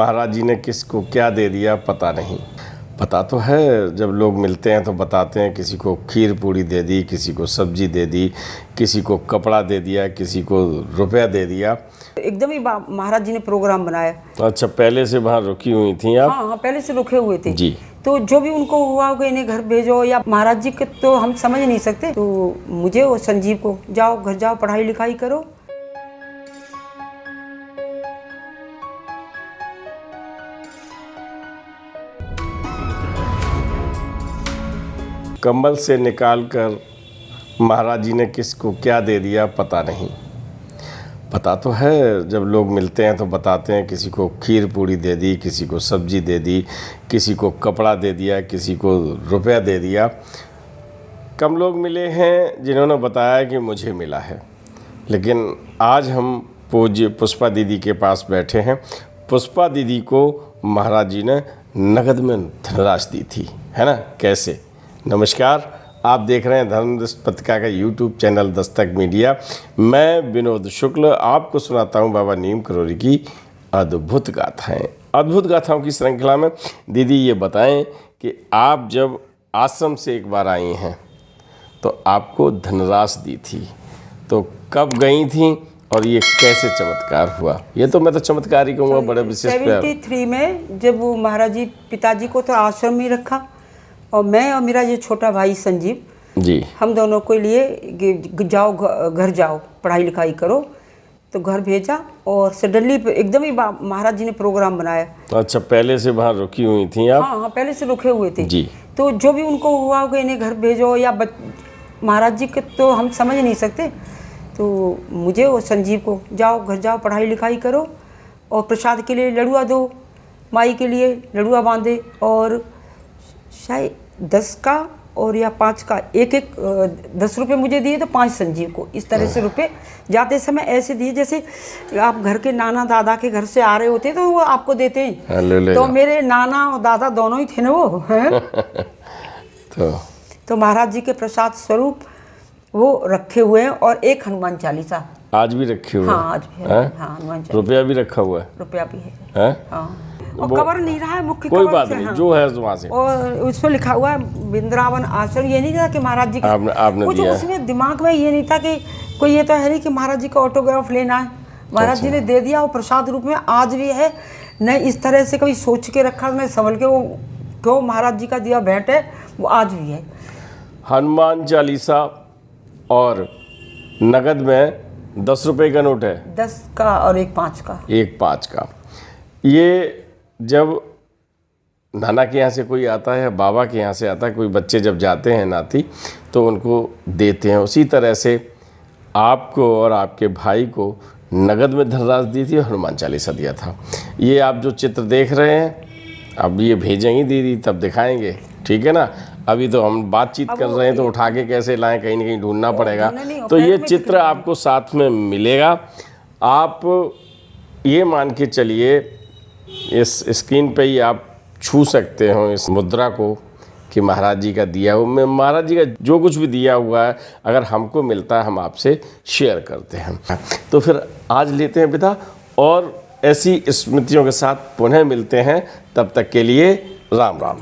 महाराज जी ने किसको क्या दे दिया पता नहीं। पता तो है, जब लोग मिलते हैं तो बताते हैं, किसी को खीर पूड़ी दे दी, किसी को सब्जी दे दी, किसी को कपड़ा दे दिया, किसी को रुपया दे दिया। एकदम ही महाराज जी ने प्रोग्राम बनाया। अच्छा, पहले से वहाँ रुकी हुई थी आप? हाँ, पहले से रुके हुए थे जी। तो जो भी उनको हुआ होगा, इन्हें घर भेजो या महाराज जी के तो हम समझ नहीं सकते, तो मुझे और संजीव को जाओ घर जाओ, पढ़ाई लिखाई करो। कंबल से निकालकर महाराज जी ने किसको क्या दे दिया पता नहीं। पता तो है, जब लोग मिलते हैं तो बताते हैं, किसी को खीर पूड़ी दे दी, किसी को सब्जी दे दी, किसी को कपड़ा दे दिया, किसी को रुपया दे दिया। कम लोग मिले हैं जिन्होंने बताया कि मुझे मिला है। लेकिन आज हम पूज्य पुष्पा दीदी के पास बैठे हैं। पुष्पा दीदी को महाराज जी ने नगद में धनराशि दी थी, है ना? कैसे? नमस्कार, आप देख रहे हैं धर्मदृष्टि पत्रिका का यूट्यूब चैनल दस्तक मीडिया। मैं विनोद शुक्ल आपको सुनाता हूं बाबा नीम करोली की अद्भुत गाथाएं। अद्भुत गाथाओं की श्रृंखला में दीदी ये बताएं कि आप जब आश्रम से एक बार आई हैं तो आपको धनराशि दी थी, तो कब गई थी और ये कैसे चमत्कार हुआ? ये तो मैं तो चमत्कार ही कहूँगा, बड़े विशेष। 73 में जब वो महाराज जी पिताजी को तो आश्रम में रखा, और मैं और मेरा ये छोटा भाई संजीव जी, हम दोनों को लिए जाओ घर जाओ, पढ़ाई लिखाई करो, तो घर भेजा। और सडनली एकदम ही महाराज जी ने प्रोग्राम बनाया। अच्छा, पहले से वहाँ रुकी हुई थी आप? हाँ, पहले से रुके हुए थे जी। तो जो भी उनको हुआ होगा, इन्हें घर भेजो या महाराज जी के तो हम समझ नहीं सकते, तो मुझे और संजीव को जाओ घर जाओ, पढ़ाई लिखाई करो, और प्रसाद के लिए लड़ुआ दो, माई के लिए लड़ुआ बांधे, और शायद 10 का और या 5 का एक 10 रुपये मुझे दिए, तो 5 संजीव को। इस तरह से रुपए जाते समय ऐसे दिए जैसे आप घर के नाना दादा के घर से आ रहे होते तो वो आपको देते हैं। तो मेरे नाना और दादा दोनों ही थे ना वो तो महाराज जी के प्रसाद स्वरूप वो रखे हुए हैं, और एक हनुमान चालीसा आज भी रखे हुए हैं। हाँ, आज भी है। हाँ, हनुमान चालीसा। रुपया भी रखा हुआ है? रुपया भी है। हाँ, और कवर नहीं रहा है, मुख्य कोई बात नहीं। हाँ। जो है वहाँ से, और उसमें लिखा हुआ है वृंदावन आश्रम। ये नहीं था कि महाराज जी आपने कुछ दिया उसमें दिमाग में ये नहीं था कि कोई ये तो है नहीं कि महाराज जी का ऑटोग्राफ लेना है। महाराज जी ने दे दिया, वो प्रसाद रूप में आज भी है। न इस तरह से कभी सोच के रखा, न संभल के, वो क्यों महाराज जी का दिया भेंट है, वो आज भी है। हनुमान चालीसा और नगद में 10 रुपये का नोट है, 10 का और एक 5 का। एक 5 का। ये जब नाना के यहाँ से कोई आता है, बाबा के यहाँ से आता है, कोई बच्चे जब जाते हैं नाती, तो उनको देते हैं। उसी तरह से आपको और आपके भाई को नगद में धनराशि दी थी और हनुमान चालीसा दिया था। ये आप जो चित्र देख रहे हैं, अब ये भेजेंगी दीदी तब दिखाएंगे, ठीक है ना? अभी तो हम बातचीत कर रहे हैं, तो उठा के कैसे लाएं, कहीं ना कहीं ढूंढना पड़ेगा। तो ये चित्र आपको साथ में मिलेगा। आप ये मान के चलिए, इस स्क्रीन पे ही आप छू सकते हो इस मुद्रा को कि महाराज जी का दिया हुआ। महाराज जी का जो कुछ भी दिया हुआ है, अगर हमको मिलता है हम आपसे शेयर करते हैं। तो फिर आज लेते हैं विदा, और ऐसी स्मृतियों के साथ पुनः मिलते हैं। तब तक के लिए राम राम।